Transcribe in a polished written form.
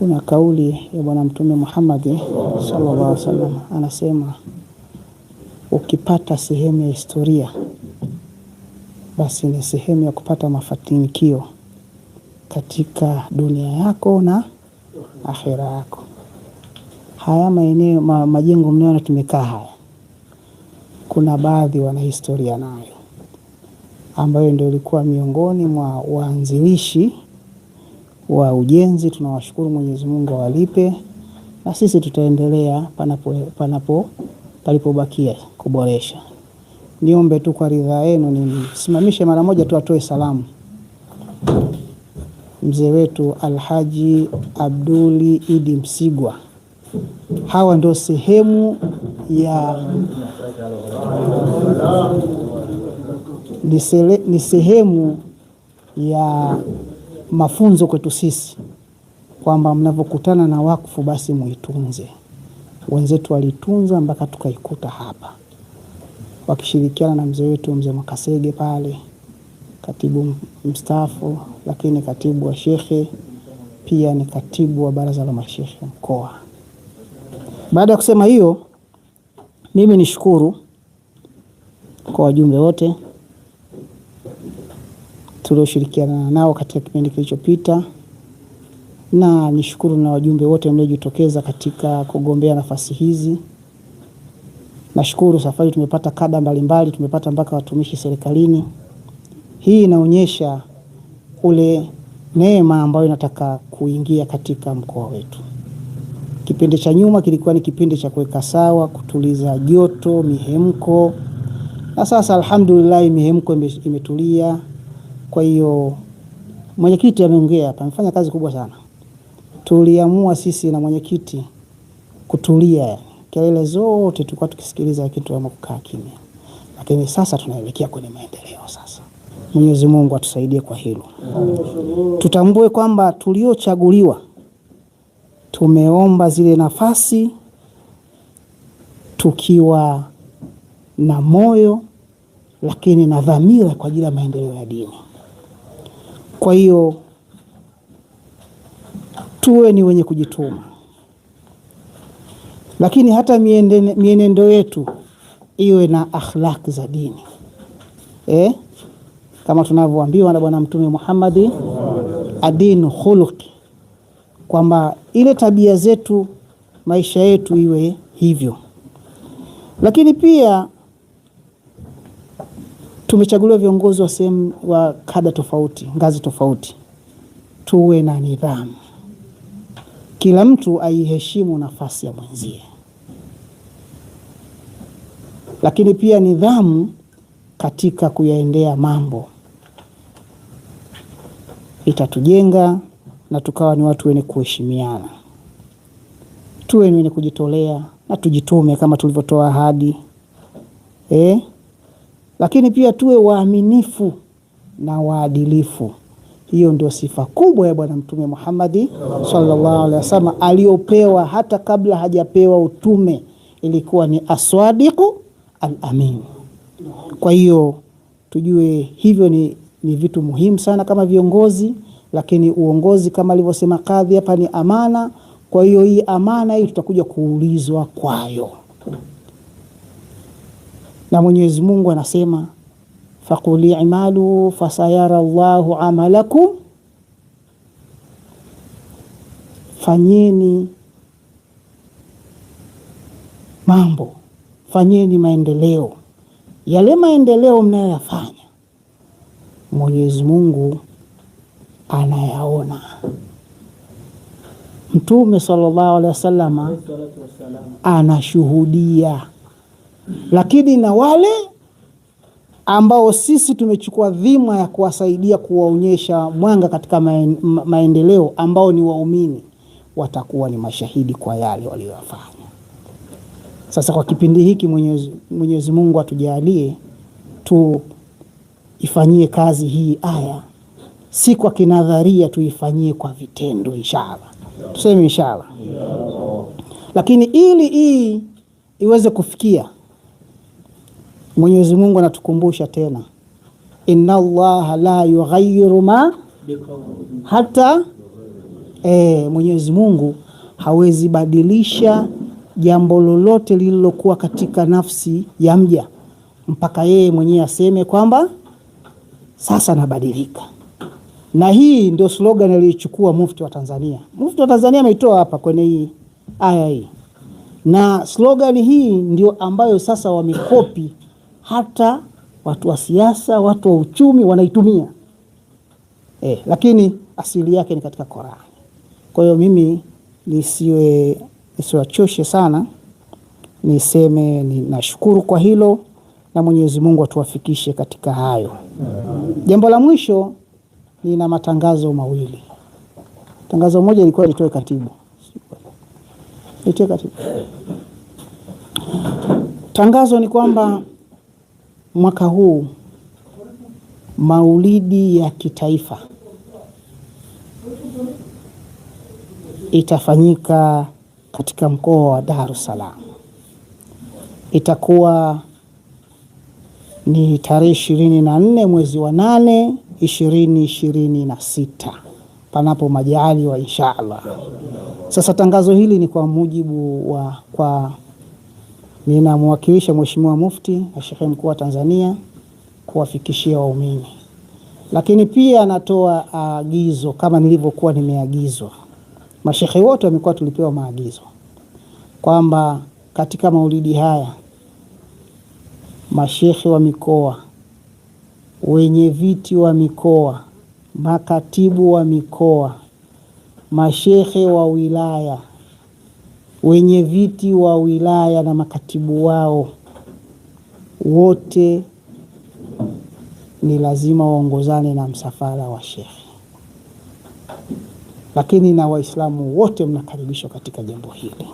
Kuna kauli ya Bwana Mtume Muhammad sallallahu alaihi wasallam anasema, ukipata sehemu ya historia basi ni sehemu ya kupata mafanikio katika dunia yako na akhera yako. Haya maeneo majengo mnayoona tumekaa haya, kuna baadhi wana historia nayo, ambayo ndio ilikuwa miongoni mwa waanzilishi wa ujenzi. Tunawashukuru Mwenyezi Mungu awalipe, na sisi tutaendelea palipobakia kuboresha. Niombe tu kwa ridhaa yenu nisimamishe mara moja tu atoe salamu mzee wetu Alhaji Abduli Idi Msigwa. Hawa ndio sehemu ya ni sehemu ya mafunzo kwetu sisi, kwamba mnapokutana na wakfu basi muitunze. Wenzetu walitunza mpaka tukaikuta hapa, wakishirikiana na mzee wetu mzee Makasege pale, katibu mstaafu, lakini katibu wa shekhe, pia ni katibu wa baraza la mashekhe mkoa. Baada ya kusema hiyo, mimi nishukuru kwa wajumbe wote tulioshirikiana nao katika kipindi kilichopita, na nishukuru na wajumbe wote mliojitokeza katika kugombea nafasi hizi. Nashukuru safari tumepata kada mbalimbali, tumepata mpaka watumishi serikalini. Hii inaonyesha ule neema ambayo inataka kuingia katika mkoa wetu. Kipindi cha nyuma kilikuwa ni kipindi cha kuweka sawa, kutuliza joto, mihemko. Na sasa alhamdulillah mihemko imetulia. Kwa hiyo mwenyekiti ameongea hapa, amefanya kazi kubwa sana. Tuliamua sisi na mwenyekiti kutulia. Kelele zote tulikuwa tukisikiliza, lakini tuamua kukaa kimya. Lakini sasa tunaelekea kwenye maendeleo sasa. Mwenyezi Mungu atusaidie kwa hilo. Tutambue kwamba tuliochaguliwa tumeomba zile nafasi tukiwa na moyo, lakini na dhamira kwa ajili ya maendeleo ya dini. Kwa hiyo tuwe ni wenye kujituma, lakini hata mienendo yetu iwe na akhlaq za dini. Kama tunavyoambiwa na Bwana Mtume Muhammad, adinu khuluq, kwamba ile tabia zetu, maisha yetu iwe hivyo. Lakini pia tumechaguliwa viongozi wa sehemu wa kada tofauti, ngazi tofauti. Tuwe na nidhamu, kila mtu aiheshimu nafasi ya mwenzie. Lakini pia nidhamu katika kuyaendea mambo itatujenga na tukawa ni watu wenye kuheshimiana. Tuwe ni wenye kujitolea na tujitume kama tulivyotoa ahadi. Lakini pia tuwe waaminifu na waadilifu. Hiyo ndio sifa kubwa ya Bwana Mtume Muhammad sallallahu alaihi wasallam aliopewa hata kabla hajapewa utume, ilikuwa ni aswadiqu al-amin. Kwa hiyo tujue hivyo ni vitu muhimu sana kama viongozi. Lakini uongozi kama alivyosema kadhi hapa ni amana. Kwa hiyo hii amana hii tutakuja kuulizwa kwayo. Na Mwenyezi Mungu anasema, faqul i'malu fasayara Allahu amalakum, fanyeni mambo, fanyeni maendeleo. Yale maendeleo mnayoyafanya Mwenyezi Mungu anayaona. Mtume sallallahu alaihi wasallam anashuhudia. Lakini na wale ambao sisi tumechukua dhima ya kuwasaidia, kuwaonyesha mwanga katika maendeleo, ambao ni waumini, watakuwa ni mashahidi kwa yale waliyofanya. Sasa kwa kipindi hiki Mwenyezi Mungu atujalie tuifanyie kazi hii aya, si kwa kinadharia, tuifanyie kwa vitendo inshallah. Tuseme inshallah. Lakini ili hii iweze kufikia, Mwenyezi Mungu anatukumbusha tena, inna Allaha la yughayyiru ma hata Mwenyezi Mungu hawezi badilisha jambo lolote lililokuwa katika nafsi ya mja mpaka yeye mwenyewe aseme kwamba sasa nabadilika. Na hii ndio slogan aliyochukua Mufti wa Tanzania. Mufti wa Tanzania ameitoa hapa kwenye hii aya hii. Na slogan hii ndio ambayo sasa wamekopi hata watu wa siasa, watu wa uchumi wanaitumia. Lakini asili yake ni katika Qur'an. Kwa hiyo mimi nisiwachoshe sana, niseme ninashukuru kwa hilo na Mwenyezi Mungu atuwafikishe katika hayo. Jambo la mwisho, nina matangazo mawili. Tangazo moja ilikuwa litoe katibu. Tangazo ni kwamba mwaka huu maulidi ya kitaifa itafanyika katika mkoa wa Dar es Salaam. Itakuwa ni tarehe 24 mwezi wa 8 2026, panapo majaliwa inshallah. Sasa tangazo hili ni kwa mujibu wa ninamwakilisha Mheshimiwa Mufti na Sheikh Mkuu wa Tanzania kuwafikishia waumini. Lakini pia natoa agizo kama nilivyokuwa nimeagizwa. Mashekhe wote wamekuwa tulipewa maagizo kwamba katika maulidi haya mashekhe wa mikoa, wenye viti wa mikoa, makatibu wa mikoa, mashekhe wa wilaya, wenye viti wa wilaya na makatibu wao, wote ni lazima waongozane na msafara wa shekhe. Lakini na Waislamu wote mnakaribishwa katika jambo hili.